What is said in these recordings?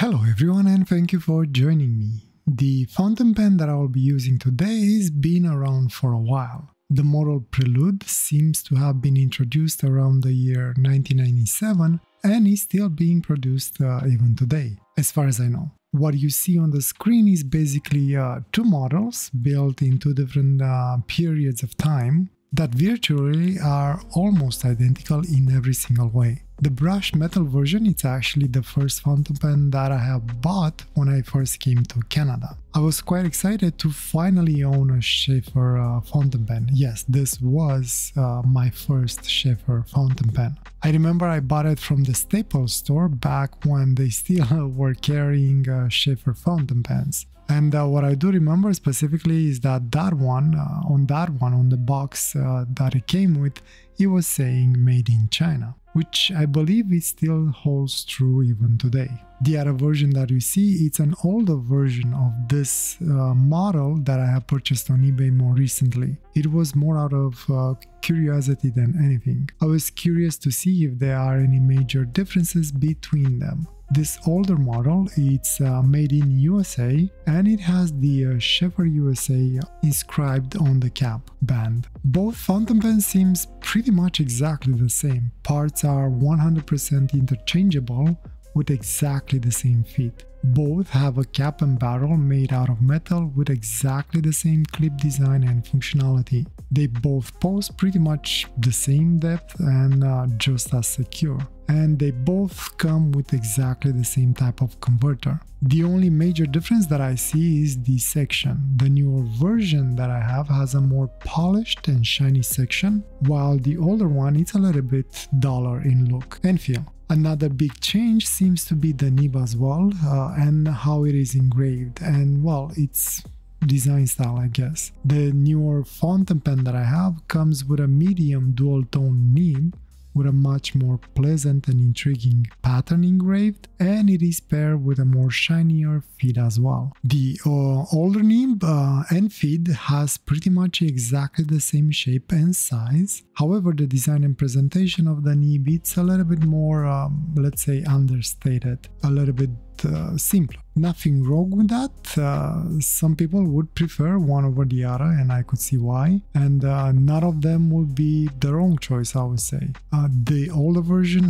Hello everyone and thank you for joining me. The fountain pen that I will be using today has been around for a while. The model Prelude seems to have been introduced around the year 1997 and is still being produced even today, as far as I know. What you see on the screen is basically two models built in two different periods of time that virtually are almost identical in every single way. The brushed metal version is actually the first fountain pen that I have bought when I first came to Canada. I was quite excited to finally own a Sheaffer fountain pen. Yes, this was my first Sheaffer fountain pen. I remember I bought it from the Staples store back when they still were carrying Sheaffer fountain pens. And what I do remember specifically is that on the box that it came with, it was saying made in China, which I believe it still holds true even today. The other version that you see, it's an older version of this model that I have purchased on eBay more recently. It was more out of curiosity than anything. I was curious to see if there are any major differences between them. This older model, it's made in USA and it has the Sheaffer USA inscribed on the cap band. Both fountain pens seems pretty much exactly the same. Parts are 100% interchangeable with exactly the same fit. Both have a cap and barrel made out of metal with exactly the same clip design and functionality. They both post pretty much the same depth and just as secure. And they both come with exactly the same type of converter. The only major difference that I see is the section. The newer version that I have has a more polished and shiny section, while the older one is a little bit duller in look and feel. Another big change seems to be the nib as well, and how it is engraved, and well, it's design style, I guess. The newer fountain pen that I have comes with a medium dual tone nib with a much more pleasant and intriguing pattern engraved, and it is paired with a more shinier feed as well. The older nib and feed has pretty much exactly the same shape and size. However, the design and presentation of the nib, it's a little bit more, let's say, understated, a little bit simpler. Nothing wrong with that. Some people would prefer one over the other, and I could see why, and none of them would be the wrong choice, I would say. The older version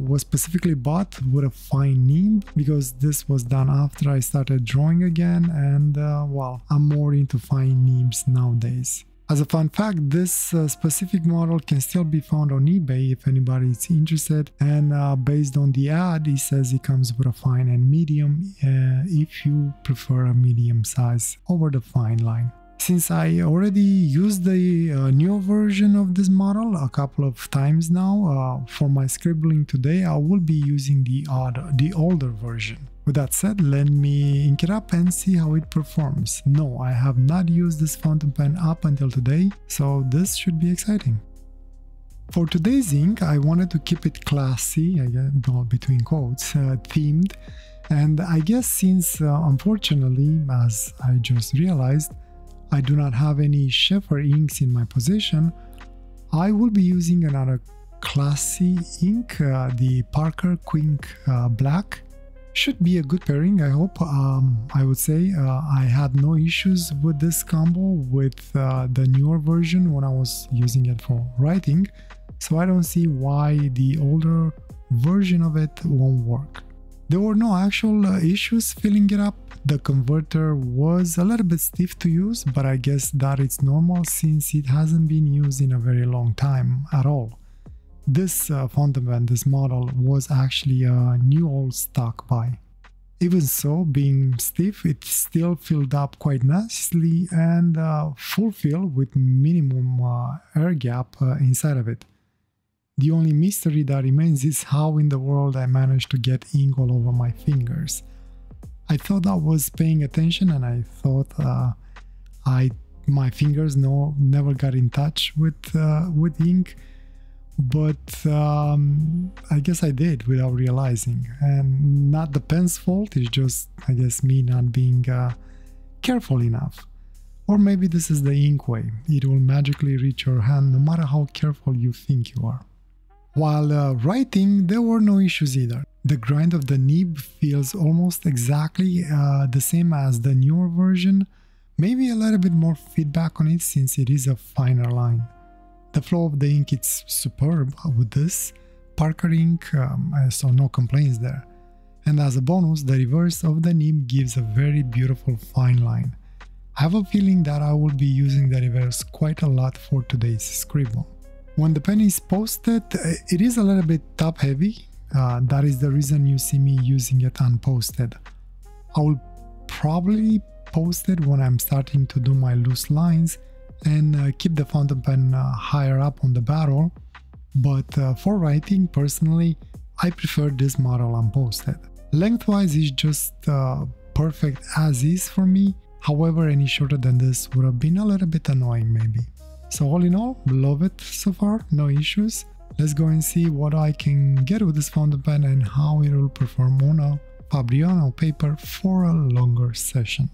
was specifically bought with a fine nib because this was done after I started drawing again, and well, I'm more into fine nibs nowadays. As a fun fact, this specific model can still be found on eBay if anybody is interested, and based on the ad, it says it comes with a fine and medium if you prefer a medium size over the fine line. Since I already used the newer version of this model a couple of times now, for my scribbling today, I will be using the older version. With that said, let me ink it up and see how it performs. No, I have not used this fountain pen up until today, so this should be exciting. For today's ink, I wanted to keep it classy, well, between quotes, themed, and I guess since unfortunately, as I just realized, I do not have any Sheaffer inks in my possession, I will be using another classy ink, the Parker Quink Black. Should be a good pairing, I hope. I would say I had no issues with this combo with the newer version when I was using it for writing, so I don't see why the older version of it won't work. There were no actual issues filling it up. The converter was a little bit stiff to use, but I guess that it's normal since it hasn't been used in a very long time at all. This fountain pen, this model, was actually a new old stock buy. Even so, being stiff, it still filled up quite nicely and full fill with minimum air gap inside of it. The only mystery that remains is how in the world I managed to get ink all over my fingers. I thought I was paying attention, and I thought my fingers never got in touch with ink. But I guess I did without realizing, and not the pen's fault, it's just, I guess, me not being careful enough. Or maybe this is the ink way, it will magically reach your hand no matter how careful you think you are. While writing, there were no issues either. The grind of the nib feels almost exactly the same as the newer version, maybe a little bit more feedback on it since it is a finer line. The flow of the ink is superb with this, Parker ink, so no complaints there. And as a bonus, the reverse of the nib gives a very beautiful fine line. I have a feeling that I will be using the reverse quite a lot for today's Scribble. When the pen is posted, it is a little bit top heavy. That is the reason you see me using it unposted. I will probably post it when I'm starting to do my loose lines and keep the fountain pen higher up on the barrel, but for writing, personally, I prefer this model unposted. Lengthwise is just perfect as is for me, however any shorter than this would have been a little bit annoying maybe. So all in all, love it so far, no issues. Let's go and see what I can get with this fountain pen and how it will perform on a Fabriano paper for a longer session.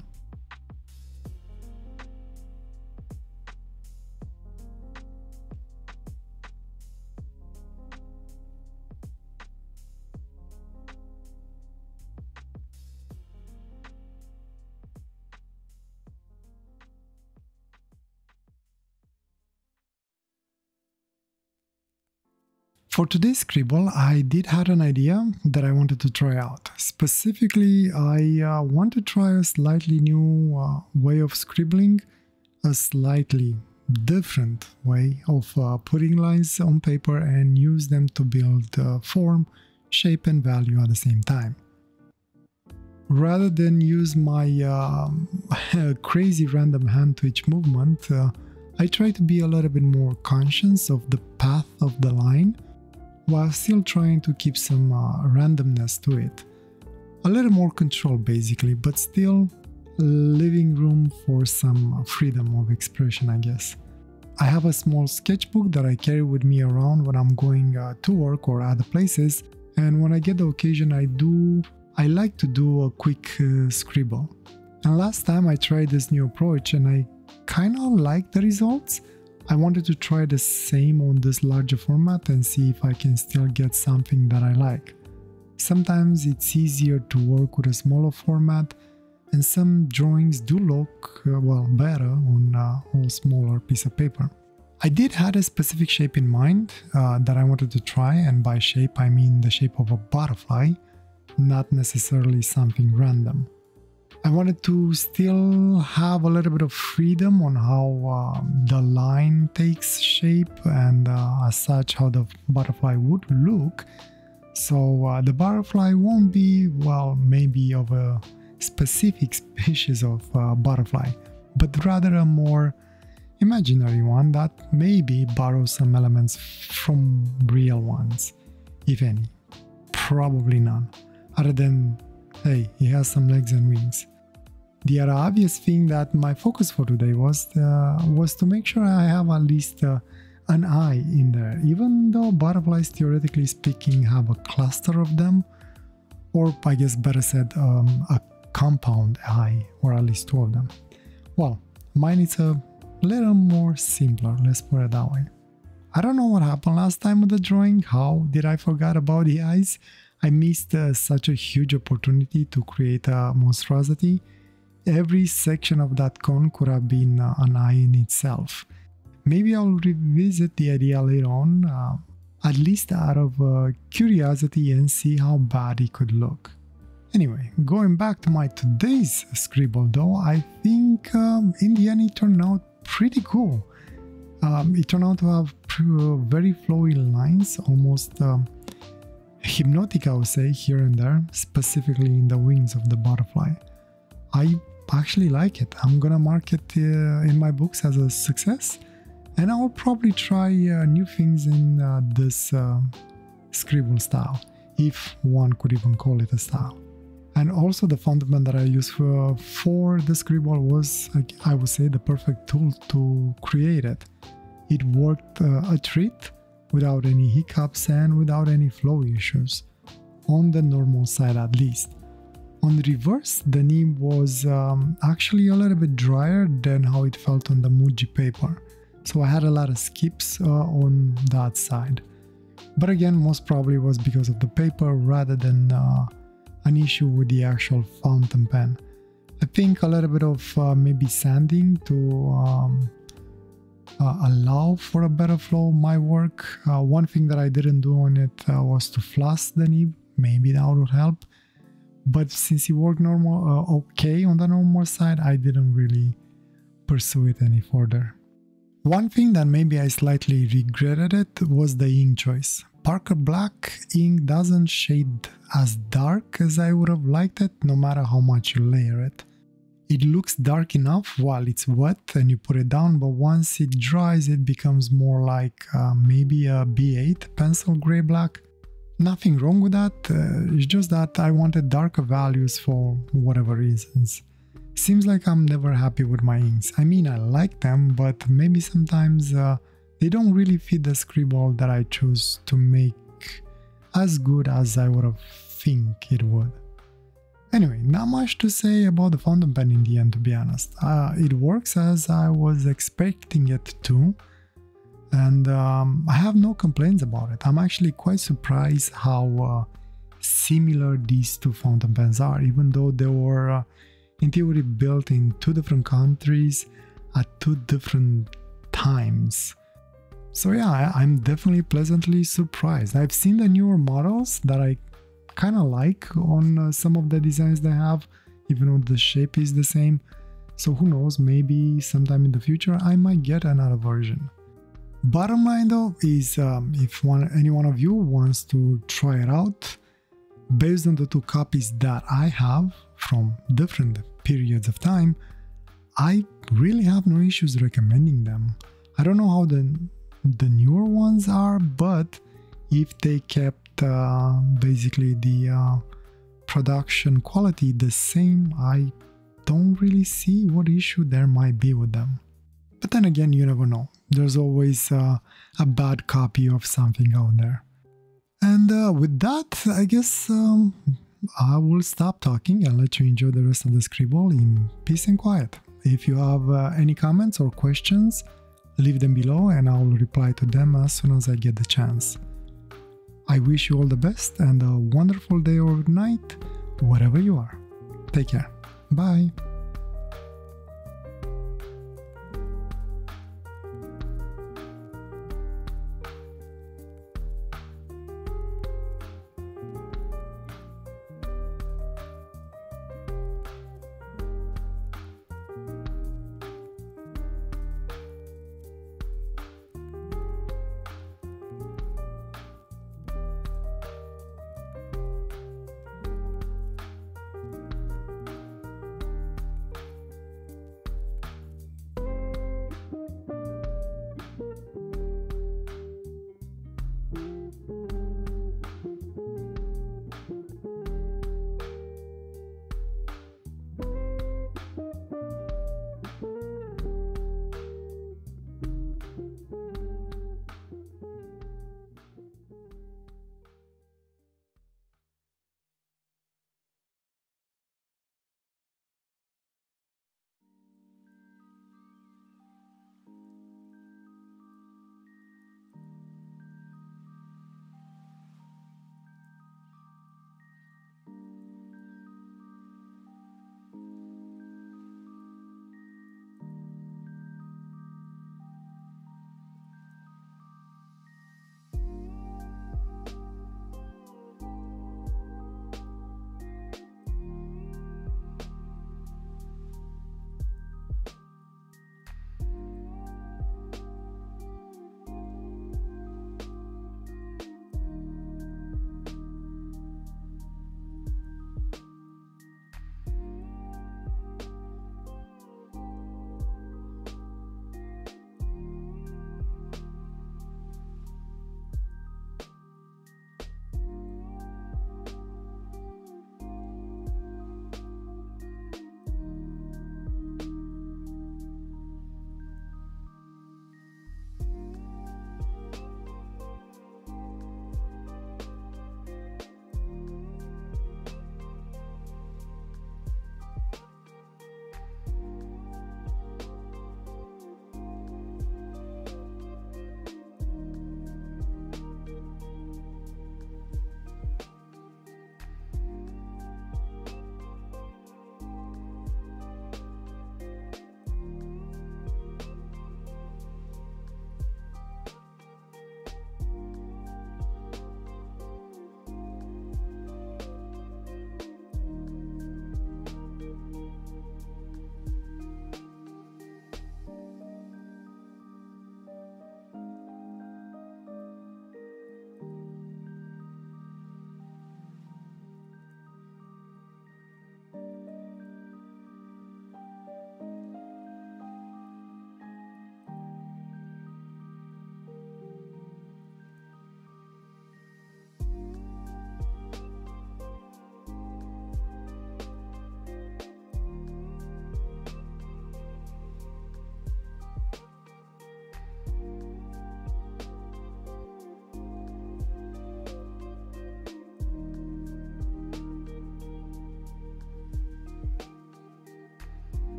For today's Scribble, I did have an idea that I wanted to try out. Specifically, I want to try a slightly new way of scribbling, a slightly different way of putting lines on paper and use them to build form, shape and value at the same time. Rather than use my crazy random hand twitch movement, I try to be a little bit more conscious of the path of the line, while still trying to keep some randomness to it. A little more control basically, but still leaving room for some freedom of expression, I guess. I have a small sketchbook that I carry with me around when I'm going to work or other places, and when I get the occasion I like to do a quick scribble. And last time I tried this new approach and I kinda liked the results. I wanted to try the same on this larger format and see if I can still get something that I like. Sometimes it's easier to work with a smaller format, and some drawings do look better on a smaller piece of paper. I did have a specific shape in mind that I wanted to try, and by shape I mean the shape of a butterfly, not necessarily something random. I wanted to still have a little bit of freedom on how the line takes shape and as such how the butterfly would look. So the butterfly won't be, maybe of a specific species of butterfly, but rather a more imaginary one that maybe borrows some elements from real ones, if any. Probably none, other than, hey, he has some legs and wings. The other obvious thing that my focus for today was to make sure I have at least an eye in there, even though butterflies, theoretically speaking, have a cluster of them, or I guess better said, a compound eye, or at least two of them. Well, mine is a little more simpler, let's put it that way. I don't know what happened last time with the drawing. How did I forget about the eyes? I missed such a huge opportunity to create a monstrosity. Every section of that cone could have been an eye in itself. Maybe I'll revisit the idea later on, at least out of curiosity, and see how bad it could look. Anyway, going back to my today's Scribble though, I think in the end it turned out pretty cool. It turned out to have very flowy lines, almost hypnotic I would say, here and there, specifically in the wings of the butterfly. I actually like it. I'm gonna mark it in my books as a success, and I will probably try new things in this Scribble style, if one could even call it a style. And also the fountain pen that I used for the Scribble was, I would say, the perfect tool to create it. It worked a treat without any hiccups and without any flow issues, on the normal side at least. On the reverse, the nib was actually a little bit drier than how it felt on the Muji paper, so I had a lot of skips on that side. But again, most probably was because of the paper rather than an issue with the actual fountain pen. I think a little bit of maybe sanding to allow for a better flow might work. One thing that I didn't do on it was to floss the nib. Maybe that would help. But since it worked okay on the normal side, I didn't really pursue it any further. One thing that maybe I slightly regretted it was the ink choice. Parker Black ink doesn't shade as dark as I would have liked it, no matter how much you layer it. It looks dark enough while it's wet and you put it down, but once it dries it becomes more like maybe a B8 pencil gray black. Nothing wrong with that, it's just that I wanted darker values for whatever reasons. Seems like I'm never happy with my inks. I mean, I like them, but maybe sometimes they don't really fit the Scribble that I choose to make as good as I would have think it would. Anyway, not much to say about the fountain pen in the end, to be honest. It works as I was expecting it to, and I have no complaints about it. I'm actually quite surprised how similar these two fountain pens are, even though they were in theory built in two different countries at two different times. So yeah, I'm definitely pleasantly surprised. I've seen the newer models that I kind of like on some of the designs they have, even though the shape is the same. So who knows, maybe sometime in the future I might get another version. Bottom line though is if any one of you wants to try it out, based on the two copies that I have from different periods of time, I really have no issues recommending them. I don't know how the newer ones are, but if they kept basically the production quality the same, I don't really see what issue there might be with them. But then again, you never know. There's always a bad copy of something out there. And with that, I guess I will stop talking and let you enjoy the rest of the Scribble in peace and quiet. If you have any comments or questions, leave them below and I'll reply to them as soon as I get the chance. I wish you all the best and a wonderful day or night, wherever you are. Take care. Bye.